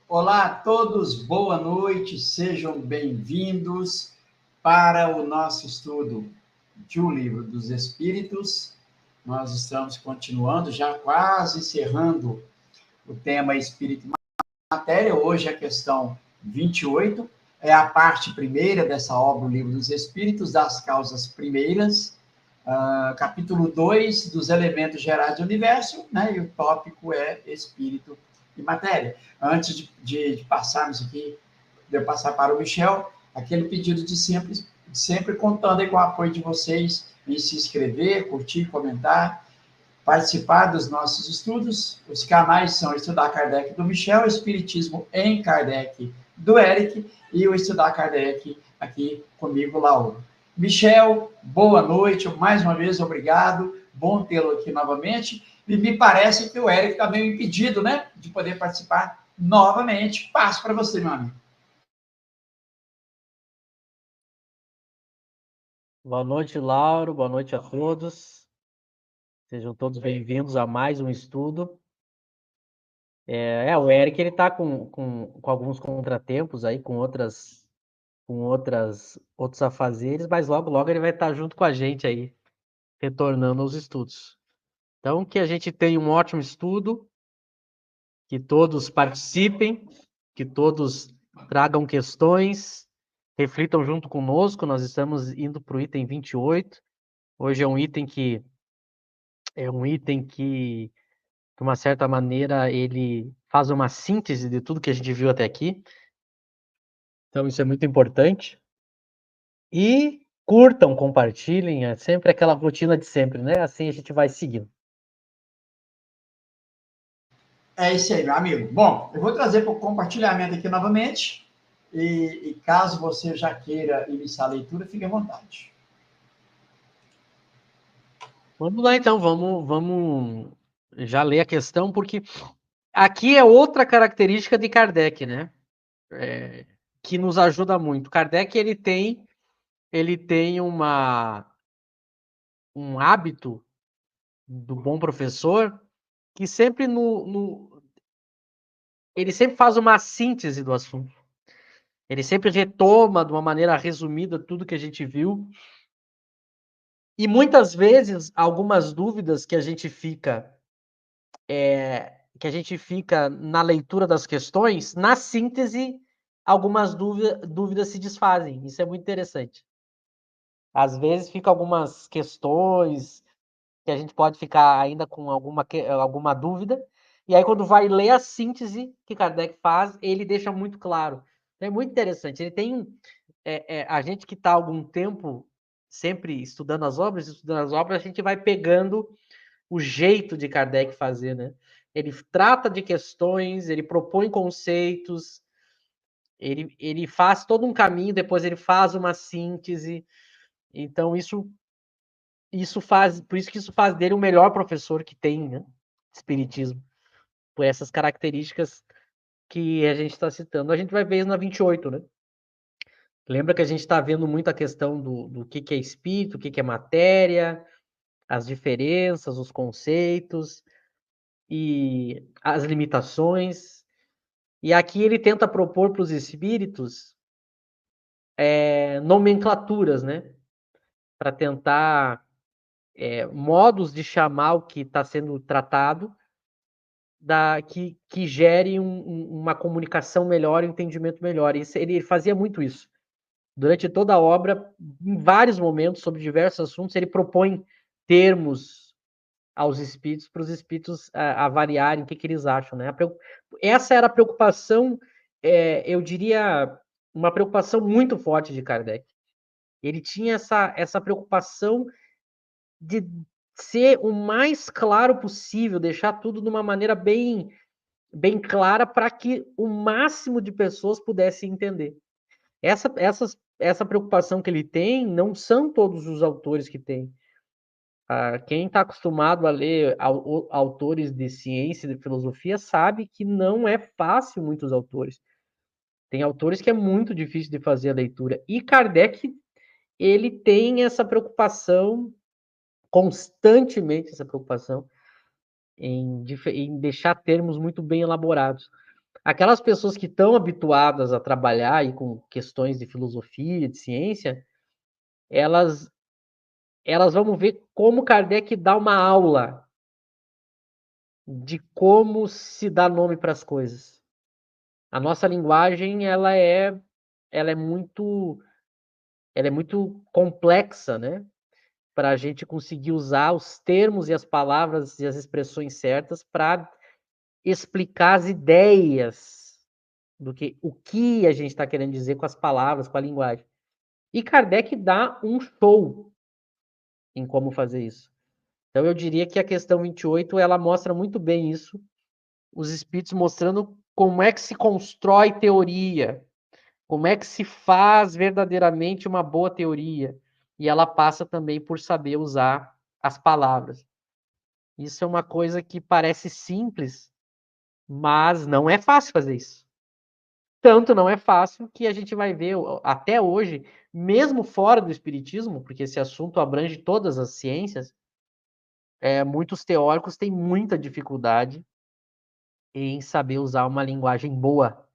Olá a todos, boa noite, sejam bem-vindos para o nosso estudo de O Livro dos Espíritos. Nós estamos continuando, já quase encerrando o tema Espírito e Matéria. Hoje a questão 28 é a parte primeira dessa obra, O Livro dos Espíritos, das causas primeiras, capítulo 2 dos elementos gerais do universo, né? E o tópico é Espírito e Matéria. Antes de passarmos aqui, de eu passar para o Michel, aquele pedido de sempre contando aí com o apoio de vocês em se inscrever, curtir, comentar, participar dos nossos estudos. Os canais são Estudar Kardec do Michel, Espiritismo em Kardec do Eric e o Estudar Kardec aqui comigo, Lauro. Michel, boa noite, mais uma vez, obrigado, bom tê-lo aqui novamente, e me parece que o Eric está meio impedido, né, de poder participar novamente. Passo para você, meu amigo. Boa noite, Lauro, boa noite a todos. Sejam todos bem-vindos a mais um estudo. O Eric, ele está com alguns contratempos aí, com outros afazeres, mas logo ele vai estar junto com a gente aí, retornando aos estudos. Então, que a gente tenha um ótimo estudo, que todos participem, que todos tragam questões, reflitam junto conosco. Nós estamos indo para o item 28. Hoje é um item que, de uma certa maneira, ele faz uma síntese de tudo que a gente viu até aqui. Então, isso é muito importante. E curtam, compartilhem, é sempre aquela rotina de sempre, né? Assim a gente vai seguindo. É isso aí, meu amigo. Bom, eu vou trazer para o compartilhamento aqui novamente, e caso você já queira iniciar a leitura, fique à vontade. Vamos lá, então, vamos já ler a questão, porque aqui é outra característica de Kardec, né? Que nos ajuda muito. Kardec, ele tem um hábito do bom professor que sempre ele sempre faz uma síntese do assunto. Ele sempre retoma de uma maneira resumida tudo que a gente viu. E muitas vezes, algumas dúvidas que a gente fica na leitura das questões, na síntese, algumas dúvidas se desfazem. Isso é muito interessante. Às vezes fica algumas questões que a gente pode ficar ainda com alguma dúvida, e aí quando vai ler a síntese que Kardec faz, ele deixa muito claro. É muito interessante. Ele tem a gente que está há algum tempo sempre estudando as obras, a gente vai pegando o jeito de Kardec fazer, né? Ele trata de questões, ele propõe conceitos, ele faz todo um caminho, depois ele faz uma síntese. Então, por isso que isso faz dele o melhor professor que tem, né? Espiritismo. Por essas características que a gente está citando. A gente vai ver isso na 28, né? Lembra que a gente está vendo muito a questão do que é espírito, o que é matéria, as diferenças, os conceitos e as limitações. E aqui ele tenta propor para os espíritos nomenclaturas, né? Para tentar modos de chamar o que está sendo tratado, que gere uma comunicação melhor, um entendimento melhor. Ele fazia muito isso. Durante toda a obra, em vários momentos, sobre diversos assuntos, ele propõe termos aos espíritos, para os espíritos avaliarem o que eles acham, né? Essa era a preocupação, eu diria, uma preocupação muito forte de Kardec. Ele tinha essa preocupação de ser o mais claro possível, deixar tudo de uma maneira bem clara para que o máximo de pessoas pudessem entender. Essa preocupação que ele tem, não são todos os autores que têm. Quem está acostumado a ler autores de ciência e de filosofia sabe que não é fácil muitos autores. Tem autores que é muito difícil de fazer a leitura. E Kardec, ele tem essa preocupação, constantemente essa preocupação, em deixar termos muito bem elaborados. Aquelas pessoas que estão habituadas a trabalhar aí com questões de filosofia, de ciência, elas vão ver como Kardec dá uma aula de como se dá nome para as coisas. A nossa linguagem, ela é muito complexa, né? Para a gente conseguir usar os termos e as palavras e as expressões certas para explicar as ideias o que a gente está querendo dizer com as palavras, com a linguagem. E Kardec dá um show em como fazer isso. Então eu diria que a questão 28, ela mostra muito bem isso, os espíritos mostrando como é que se constrói teoria, como é que se faz verdadeiramente uma boa teoria. E ela passa também por saber usar as palavras. Isso é uma coisa que parece simples, mas não é fácil fazer isso. Tanto não é fácil que a gente vai ver até hoje, mesmo fora do espiritismo, porque esse assunto abrange todas as ciências, muitos teóricos têm muita dificuldade em saber usar uma linguagem boa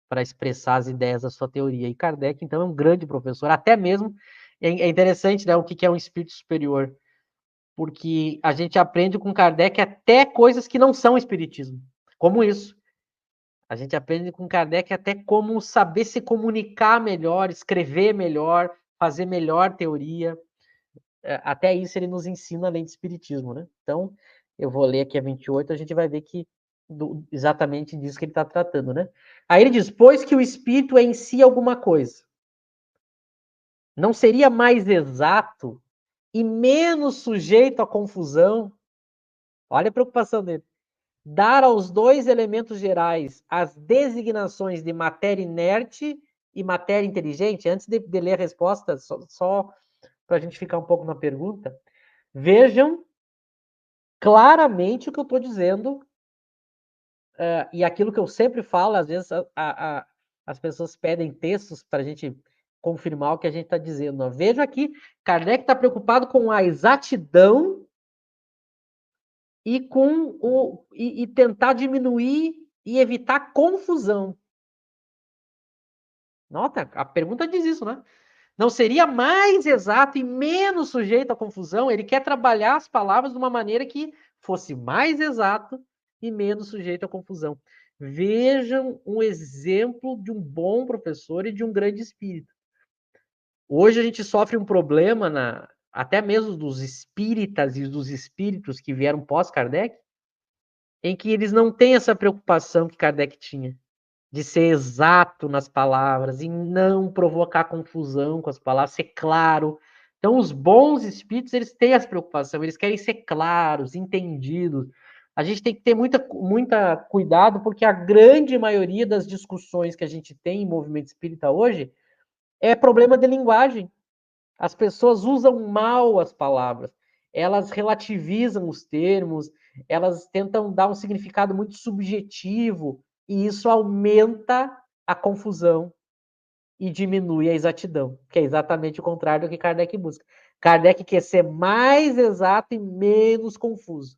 para expressar as ideias da sua teoria. E Kardec, então, é um grande professor. Até mesmo, é interessante, né, o que é um espírito superior, porque a gente aprende com Kardec até coisas que não são espiritismo, como isso. A gente aprende com Kardec até como saber se comunicar melhor, escrever melhor, fazer melhor teoria. Até isso ele nos ensina além de espiritismo, né? Então, eu vou ler aqui a 28, a gente vai ver que exatamente disso que ele está tratando, né? Aí ele diz, pois que o espírito é em si alguma coisa, não seria mais exato e menos sujeito à confusão? Olha a preocupação dele. Dar aos dois elementos gerais as designações de matéria inerte e matéria inteligente? Antes de ler a resposta, só para a gente ficar um pouco na pergunta, vejam claramente o que eu estou dizendo, e aquilo que eu sempre falo, às vezes as pessoas pedem textos para a gente confirmar o que a gente está dizendo. Ó. Veja aqui, Kardec está preocupado com a exatidão e tentar diminuir e evitar confusão. Nota, a pergunta diz isso, né? Não seria mais exato e menos sujeito à confusão? Ele quer trabalhar as palavras de uma maneira que fosse mais exato e menos sujeito à confusão. Vejam um exemplo de um bom professor e de um grande espírito. Hoje a gente sofre um problema, até mesmo dos espíritas e dos espíritos que vieram pós-Kardec, em que eles não têm essa preocupação que Kardec tinha, de ser exato nas palavras e não provocar confusão com as palavras, ser claro. Então, os bons espíritos, eles têm essa preocupação, eles querem ser claros, entendidos. A gente tem que ter muita cuidado, porque a grande maioria das discussões que a gente tem em movimento espírita hoje é problema de linguagem. As pessoas usam mal as palavras, elas relativizam os termos, elas tentam dar um significado muito subjetivo, e isso aumenta a confusão e diminui a exatidão, que é exatamente o contrário do que Kardec busca. Kardec quer ser mais exato e menos confuso.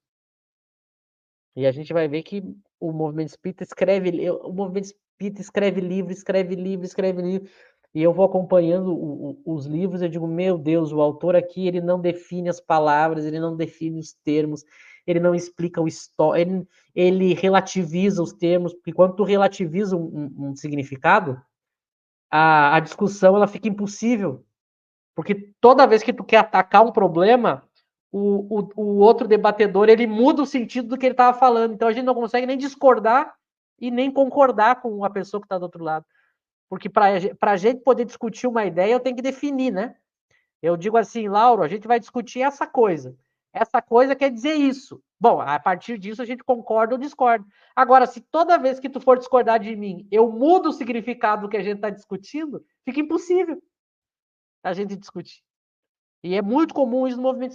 E a gente vai ver que o movimento espírita escreve livro, e eu vou acompanhando os livros, eu digo, meu Deus, o autor aqui, ele não define as palavras, ele não define os termos, ele não explica o histórico, ele relativiza os termos, porque quando tu relativiza um significado, a discussão ela fica impossível, porque toda vez que tu quer atacar um problema, o outro debatedor, ele muda o sentido do que ele estava falando, então a gente não consegue nem discordar e nem concordar com a pessoa que está do outro lado. Porque para a gente poder discutir uma ideia, eu tenho que definir, né? Eu digo assim, Lauro, a gente vai discutir essa coisa. Essa coisa quer dizer isso. Bom, a partir disso a gente concorda ou discorda. Agora, se toda vez que tu for discordar de mim, eu mudo o significado do que a gente está discutindo, fica impossível a gente discutir. E é muito comum isso no movimento